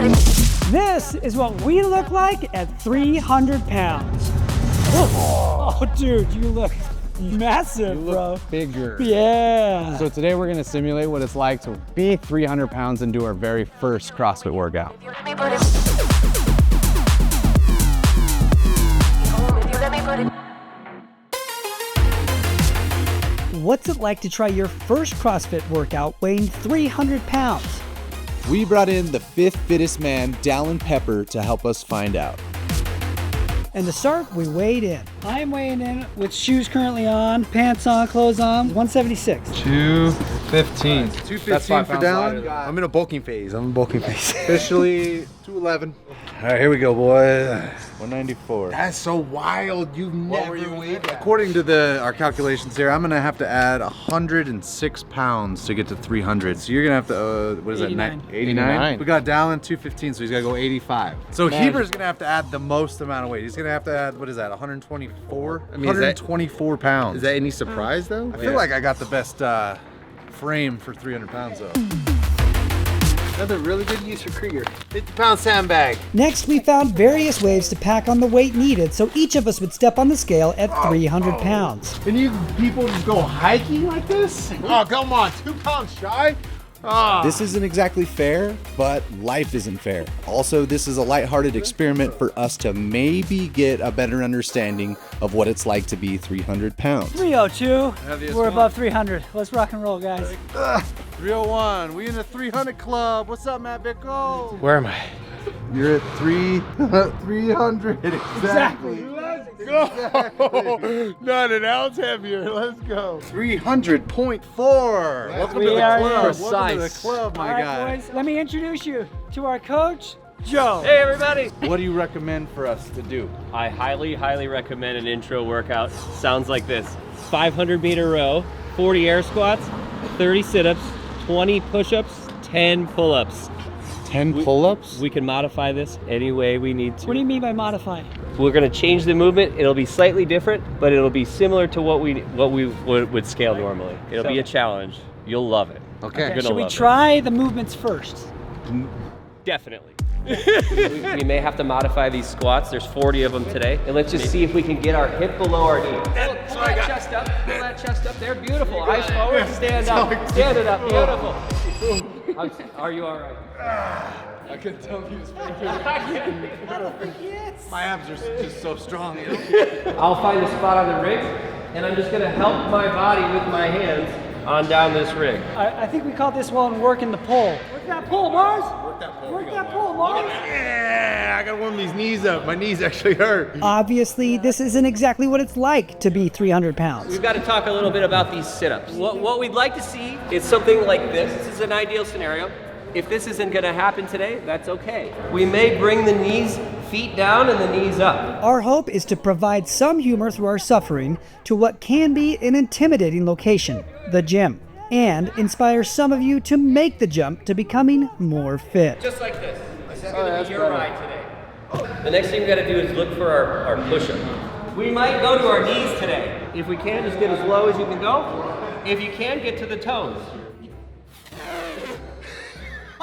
This is what we look like at 300 pounds. Oh, dude, you look massive, bro. Bigger. Yeah. So today we're gonna simulate what it's like to be 300 pounds and do our very first CrossFit workout. What's it like to try your first CrossFit workout weighing 300 pounds? We brought in the 5th fittest man, Dallin Pepper, to help us find out. And to start, we weighed in. I am weighing in with shoes currently on, pants on, clothes on, 176. 215. 215 for Dallin. I'm in a bulking phase. Officially 211. All right, here we go, boy. 194. That's so wild. You've never weighed that. According to our calculations here, I'm gonna have to add 106 pounds to get to 300. So you're gonna have to, what is 89. that? 89. We got Dallin 215, so he's gotta go 85. So Heber's gonna have to add the most amount of weight. He's gonna have to add, what is that? 124. I mean, 124 pounds. Is that any surprise though? I feel like I got the best frame for 300 pounds though. Another really good use for KRIGER. 50-pound sandbag. Next, we found various ways to pack on the weight needed so each of us would step on the scale at 300 pounds. And you people just go hiking like this? Oh, come on, 2 pounds shy? This isn't exactly fair, but life isn't fair. Also, this is a lighthearted experiment for us to maybe get a better understanding of what it's like to be 300 pounds. 302. We're above 300. Let's rock and roll, guys. 301. We in the 300 club. What's up, Mavic Pro? Where am I? You're at 300. Exactly. Let's go. Not an ounce heavier. Let's go. 300.4. Welcome to the club. Welcome to the club, my guy. Boys, let me introduce you to our coach, Joe. Hey everybody! What do you recommend for us to do? I highly recommend an intro workout. Sounds like this. 500-meter row, 40 air squats, 30 sit-ups, 20 push-ups, 10 pull-ups. 10 pull-ups? We can modify this any way we need to. What do you mean by modify? We're gonna change the movement. It'll be slightly different, but it'll be similar to what we would scale normally. It'll be a challenge. You'll love it. Okay. Should we try the movements first? Definitely. we may have to modify these squats. There's 40 of them today. And let's just see if we can get our hip below our knee. Pull that chest up. Pull that chest up there. Beautiful. Eyes forward. Stand up. Stand it up. Beautiful. Are you all right? I couldn't tell if he was faking. My abs are just so strong. You know? I'll find a spot on the rig, and I'm just going to help my body with my hands on down this rig. I think we call this one working the pole. Work that pole, Mars. Work that pole, Mars. Yeah, I gotta warm these knees up. My knees actually hurt. Obviously, this isn't exactly what it's like to be 300 pounds. We've got to talk a little bit about these sit-ups. What we'd like to see is something like this. This is an ideal scenario. If this isn't going to happen today, that's okay. We may bring the feet down and the knees up. Our hope is to provide some humor through our suffering to what can be an intimidating location, the gym, and inspire some of you to make the jump to becoming more fit. Just like this. This is going to be your ride today. The next thing we got to do is look for our push-up. We might go to our knees today. If we can, just get as low as you can go. If you can, get to the toes.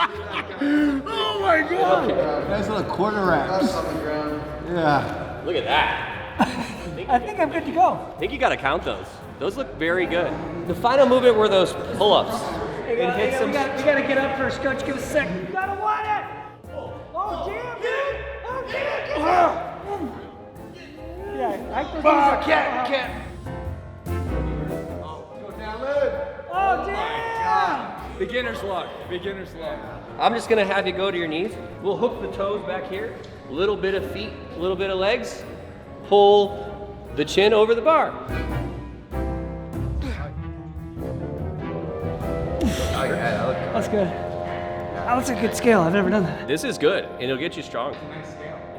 Oh my god! Okay. That's on a quarter wraps. Yeah. Look at that. I think I'm good to go. I think you got to count those. Those look very good. The final movement were those pull-ups. We gotta get up first, coach. Give us a second. You gotta want it. Oh damn, dude. Oh damn. Yeah, Can't. Oh, go down low. Oh damn. Beginner's luck. I'm just gonna have you go to your knees. We'll hook the toes back here. A little bit of feet, a little bit of legs. Pull the chin over the bar. That's good. That's a good scale. I've never done that. This is good, and it'll get you strong.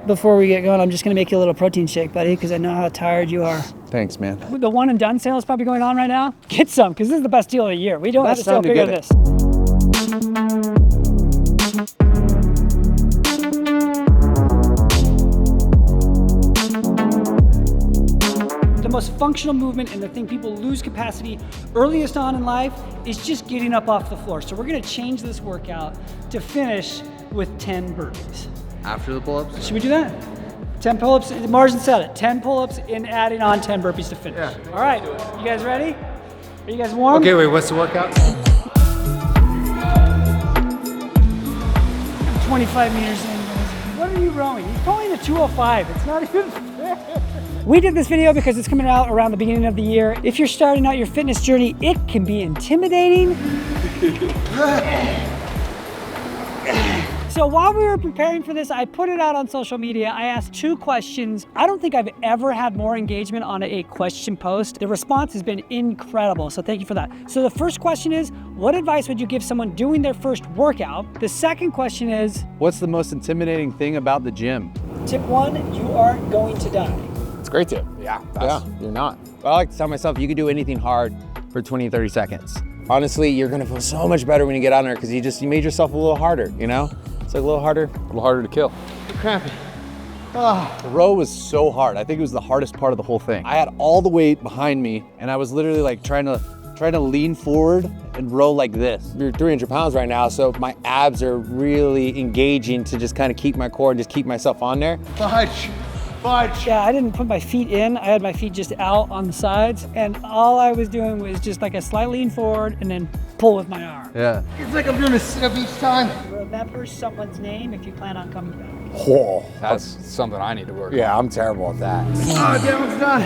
Before we get going, I'm just gonna make you a little protein shake, buddy, because I know how tired you are. Thanks, man. The one and done sale is probably going on right now. Get some, because this is the best deal of the year. We don't have to sell time to bigger get than it. this. The most functional movement and the thing people lose capacity earliest on in life is just getting up off the floor. So we're gonna change this workout to finish with 10 burpees. After the pull-ups? Should we do that? 10 pull-ups, Marston said it, 10 pull-ups and adding on 10 burpees to finish. Yeah. All right, you guys ready? Are you guys warm? Okay, wait, what's the workout? 25 meters in. What are you rowing? He's going to 205. It's not even fair. We did this video because it's coming out around the beginning of the year. If you're starting out your fitness journey, it can be intimidating. So while we were preparing for this, I put it out on social media. I asked 2 questions. I don't think I've ever had more engagement on a question post. The response has been incredible, so thank you for that. So the first question is, what advice would you give someone doing their first workout? The second question is, What's the most intimidating thing about the gym? tip 1, you aren't going to die. It's a great tip. Yeah, you're not. I like to tell myself you can do anything hard for 20, 30 seconds. Honestly, you're gonna feel so much better when you get on there because you made yourself a little harder, you know? It's like a little harder to kill. Crappy. The row was so hard. I think it was the hardest part of the whole thing. I had all the weight behind me and I was literally like trying to lean forward and row like this. You're 300 pounds right now, so my abs are really engaging to just kind of keep my core and just keep myself on there. Fudge. Yeah, I didn't put my feet in. I had my feet just out on the sides, and all I was doing was just like a slight lean forward and then pull with my arm. Yeah. It's like I'm doing a sit-up each time. Remember someone's name if you plan on coming back. Oh, That's something I need to work on. yeah, I'm terrible at that. Oh, damn, it's done.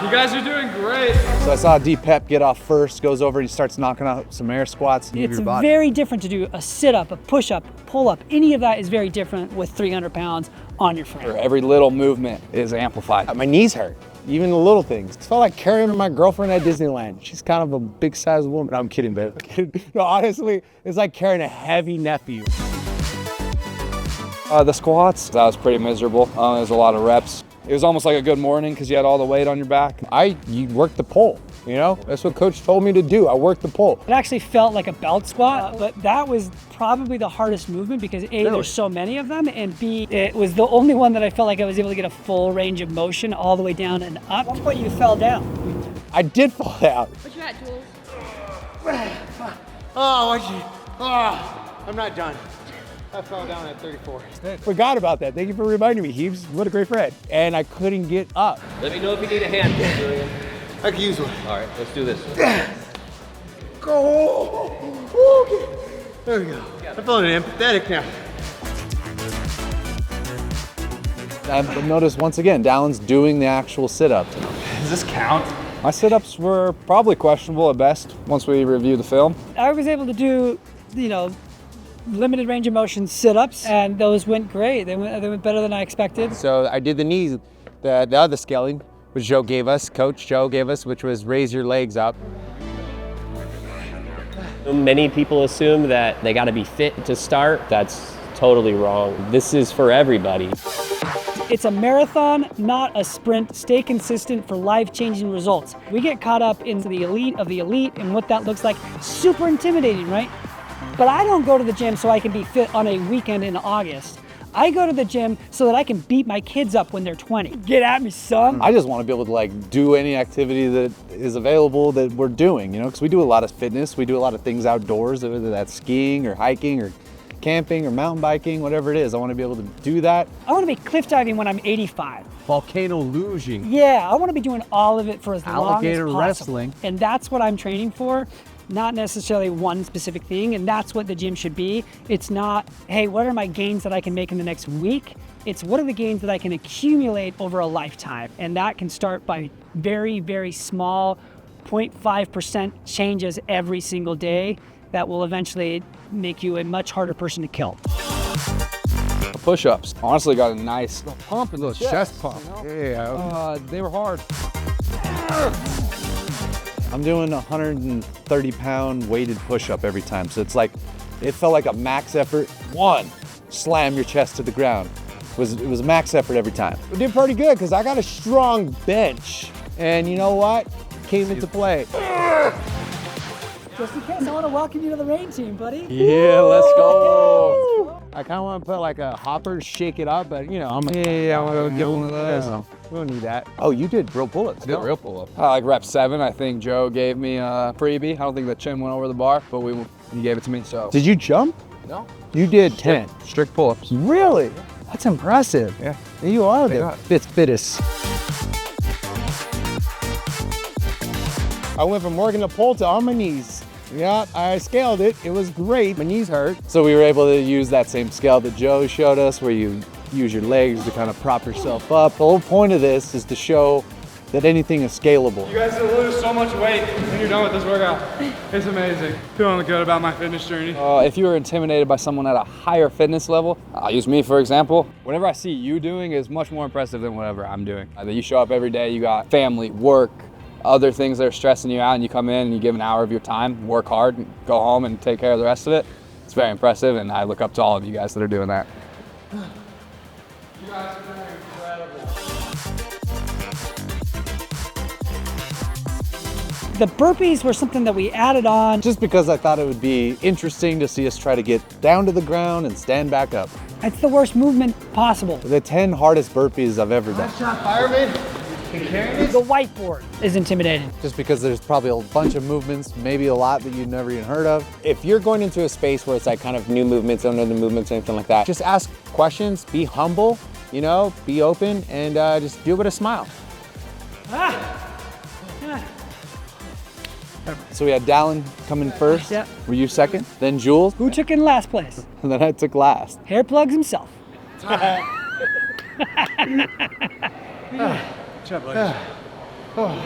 You guys are doing great. So I saw D-Pep get off first, goes over, he starts knocking out some air squats. Move It's your body. very different to do a sit-up, a push-up, pull-up. Any of that is very different with 300 pounds on your frame. Every little movement is amplified. My knees hurt, even the little things. It felt like carrying my girlfriend at Disneyland. She's kind of a big sized woman. I'm kidding, babe. No, honestly, it's like carrying a heavy nephew. The squats, that was pretty miserable. There's a lot of reps. It was almost like a good morning because you had all the weight on your back. You work the pole, you know? That's what coach told me to do. I worked the pole. It actually felt like a belt squat, but that was probably the hardest movement because A, there's so many of them, and B, it was the only one that I felt like I was able to get a full range of motion all the way down and up. At one point you fell down. I did fall down. What you at, Jules? I'm not done. I fell down at 34. Forgot about that. Thank you for reminding me, Heaps. What a great friend. And I couldn't get up. Let me know if you need a hand, Julian. I can use one. All right, let's do this. Go. Okay. There we go. I'm feeling empathetic now. But notice once again, Dallin's doing the actual sit-ups. Does this count? My sit-ups were probably questionable at best once we review the film. I was able to do, limited range of motion sit-ups, and those went great. They went better than I expected. So I did the knees, the other scaling, which Coach Joe gave us, which was raise your legs up. Many people assume that they got to be fit to start. That's totally wrong. This is for everybody. It's a marathon, not a sprint. Stay consistent for life-changing results. We get caught up into the elite of the elite and what that looks like. Super intimidating, right? But I don't go to the gym so I can be fit on a weekend in August. I go to the gym so that I can beat my kids up when they're 20. Get at me, son. I just want to be able to do any activity that is available that we're doing, because we do a lot of fitness, we do a lot of things outdoors, whether that's skiing or hiking or camping or mountain biking, whatever it is. I want to be able to do that. I want to be cliff diving when I'm 85. Volcano luging. Yeah, I want to be doing all of it for as long as Alligator possible. wrestling. And that's what I'm training for. Not necessarily one specific thing, and that's what the gym should be. It's not, hey, what are my gains that I can make in the next week? It's what are the gains that I can accumulate over a lifetime? And that can start by very, very small 0.5% changes every single day that will eventually make you a much harder person to kill. Push-ups. Honestly, got a nice little pump and little chest pump. Yeah. They were hard. I'm doing a 130-pound weighted push-up every time. So it felt like a max effort. One, slam your chest to the ground. It was a max effort every time. We did pretty good because I got a strong bench. And you know what? Came into play. Just in case, I want to welcome you to the rain team, buddy. Yeah, let's go. I kind of want to put like a hopper, shake it up, but I want to go get one of those. We don't need that. Oh, you did real pull-ups. Did real pull-up. Like rep 7, I think Joe gave me a freebie. I don't think the chin went over the bar, but we You gave it to me, so. Did you jump? No. You did 10. Strict pull-ups. Really? That's impressive. Yeah. You are the fittest. I went from working the pole to on my knees. Yeah, I scaled it. It was great. My knees hurt. So we were able to use that same scale that Joe showed us, where you use your legs to kind of prop yourself up. The whole point of this is to show that anything is scalable. You guys will lose so much weight when you're done with this workout. It's amazing. Feeling good about my fitness journey. If you were intimidated by someone at a higher fitness level, I'll use me for example. Whatever I see you doing is much more impressive than whatever I'm doing. That you show up every day, you got family, work, other things that are stressing you out, and you come in and you give an hour of your time, work hard, and go home and take care of the rest of it. It's very impressive, and I look up to all of you guys that are doing that. You guys are doing incredible. The burpees were something that we added on. Just because I thought it would be interesting to see us try to get down to the ground and stand back up. It's the worst movement possible. The 10 hardest burpees I've ever done. Fireman. The whiteboard is intimidating. Just because there's probably a bunch of movements, maybe a lot that you've never even heard of. If you're going into a space where it's like kind of new movements, don't know the movements, anything like that, just ask questions, be humble, you know, be open, and just do it with a smile. So we had Dallin coming first. Yep. Were you second? Then Jules. Who took in last place? And then I took last. Hair plugs himself. They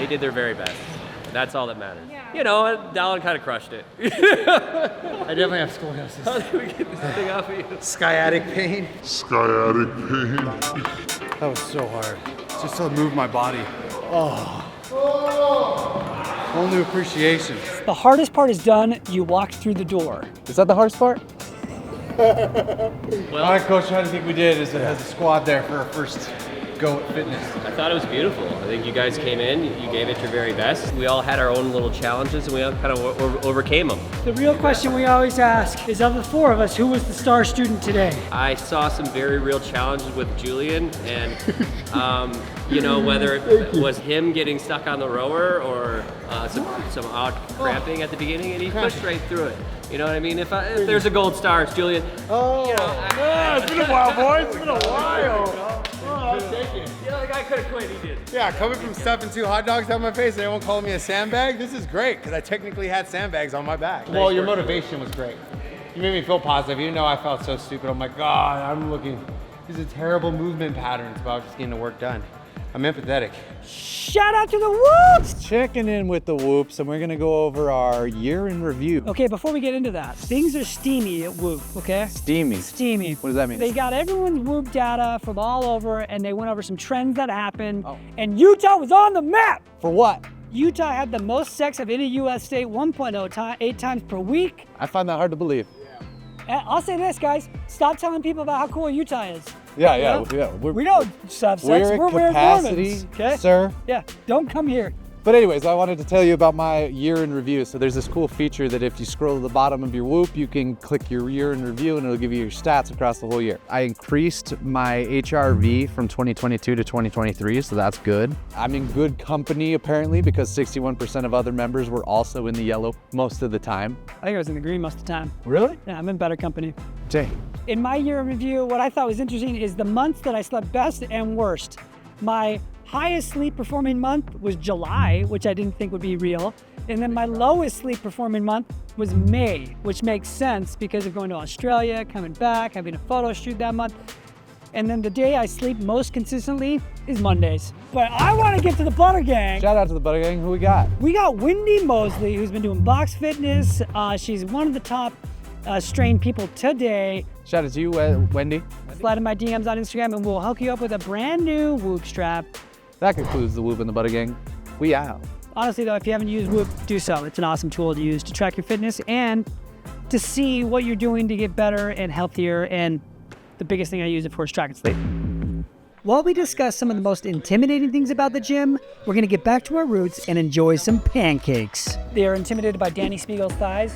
did their very best. That's all that matters. You know, and Dallin kind of crushed it. I definitely have scoliosis. How did we get this thing off of you? Sciatic pain. That was so hard. Just to move my body. Whole new appreciation. The hardest part is done. You walked through the door. Is that the hardest part? All right, Coach, how do you think we did as a squad there for our first go at fitness? I thought it was beautiful. I think you guys came in, you gave it your very best. We all had our own little challenges and we all kind of overcame them. The real question we always ask is, of the four of us, who was the star student today? I saw some very real challenges with Julian, and you know, whether it was him getting stuck on the rower or some odd cramping at the beginning, and he pushed right through it. You know what I mean? If there's a gold star, it's Julian. Oh, you know, it's been a while, boys. It's been a while. You know, the guy could have quit, he did. Yeah, coming from stuffing 2 hot dogs down my face and everyone calling me a sandbag, this is great, because I technically had sandbags on my back. Well, your motivation was great. You made me feel positive, even though I felt so stupid. I'm like, God, I'm looking, these are terrible movement patterns, but I was just getting the work done. I'm empathetic. Shout out to the Whoops! Checking in with the Whoops, and we're gonna go over our year in review. Okay, before we get into that, things are steamy at Whoop, okay? Steamy. Steamy. What does that mean? They got everyone's Whoop data from all over, and they went over some trends that happened, and Utah was on the map! For what? Utah had the most sex of any U.S. state, 8 times per week. I find that hard to believe. I'll say this, guys, stop telling people about how cool Utah is. Yeah. We don't have sex. We're at capacity, Mormons, okay? sir. Yeah, don't come here. But anyways, I wanted to tell you about my year in review. So there's this cool feature that if you scroll to the bottom of your Whoop, you can click your year in review and it'll give you your stats across the whole year. I increased my HRV from 2022 to 2023, so that's good. I'm in good company apparently, because 61% of other members were also in the yellow most of the time. I think I was in the green most of the time. Really? Yeah, I'm in better company. Dang. In my year in review, what I thought was interesting is the months that I slept best and worst. My highest sleep performing month was July, which I didn't think would be real. And then my lowest sleep performing month was May, which makes sense because of going to Australia, coming back, having a photo shoot that month. And then the day I sleep most consistently is Mondays. But I want to get to the Butter Gang. Shout out to the Butter Gang. Who we got? We got Wendy Mosley, who's been doing box fitness. She's one of the top strained people today. Shout out to you, Wendy. Slide in my DMs on Instagram and we'll hook you up with a brand new Whoop strap. That concludes the Whoop and the Butter Gang. We out. Honestly though, if you haven't used Whoop, do so. It's an awesome tool to use to track your fitness and to see what you're doing to get better and healthier. And the biggest thing I use it for is track and sleep. While we discuss some of the most intimidating things about the gym, we're gonna get back to our roots and enjoy some pancakes. They are intimidated by Danny Spiegel's thighs.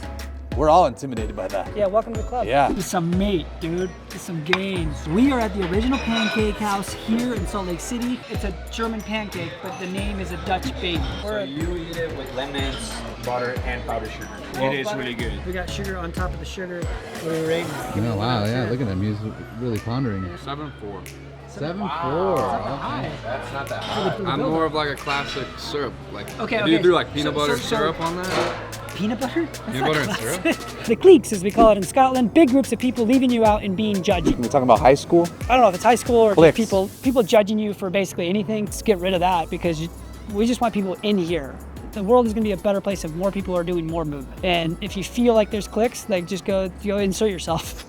We're all intimidated by that. Yeah, welcome to the club. Yeah. This is some meat, dude. This is some gains. We are at the original pancake house here in Salt Lake City. It's a German pancake, but the name is a Dutch baby. So you eat it with lemons, butter, and powdered sugar. It is really good. We got sugar on top of the sugar. What are we rating? Oh, wow, yeah, look at him. He's really pondering. 7.4. 7.4. High. That's not that high. I'm more of like a classic syrup. Like, Okay, do you okay. do like peanut butter So- syrup on that? Peanut butter? That's Peanut not butter and classic. syrup? The cliques, as we call it in Scotland, big groups of people leaving you out and being judged. We're talking about high school? I don't know if it's high school or just Cliques. people judging you for basically anything. Just get rid of that because we just want people in here. The world is going to be a better place if more people are doing more movement. And if you feel like there's clicks, like just go insert yourself.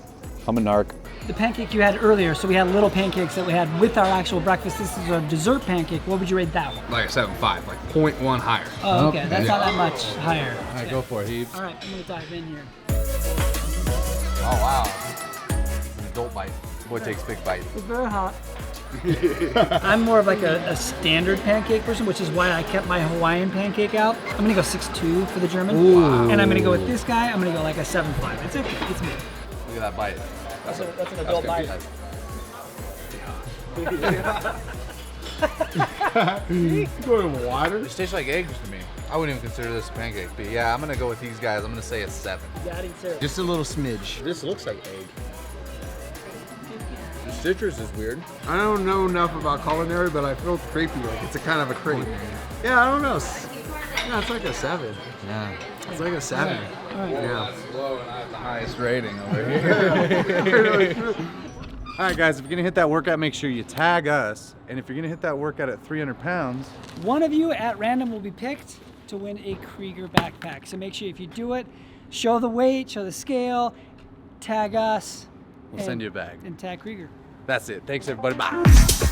I'm a narc. The pancake you had earlier, so we had little pancakes that we had with our actual breakfast. This is a dessert pancake. What would you rate that one? Like a 7.5, like 0.1 higher. Oh, okay. That's not that much higher. All right, go for it, Heaves. All right, I'm going to dive in here. Oh, wow. An adult bite. Boy takes big bites. It's very hot. I'm more of like a standard pancake person, which is why I kept my Hawaiian pancake out. I'm gonna go 6.2 for the German. Ooh. And I'm gonna go with this guy, I'm gonna go like a 7.5. It's okay, it's me. Look at that bite. That's an adult bite. Going water? This tastes like eggs to me. I wouldn't even consider this a pancake, but yeah, I'm gonna go with these guys. I'm gonna say a 7. Adding syrup. Just a little smidge. This looks like egg. The citrus is weird. I don't know enough about culinary, but I feel creepy, like it's a kind of a creep. Yeah, I don't know. Yeah, it's like a 7. Yeah. It's like a 7. Yeah. Low and I have the highest rating over here. All right, guys, if you're gonna hit that workout, make sure you tag us. And if you're gonna hit that workout at 300 pounds, One of you at random will be picked to win a KRIGER backpack. So make sure if you do it, show the weight, show the scale, tag us. we'll send you a bag. And tag KRIGER. That's it. Thanks, everybody. Bye.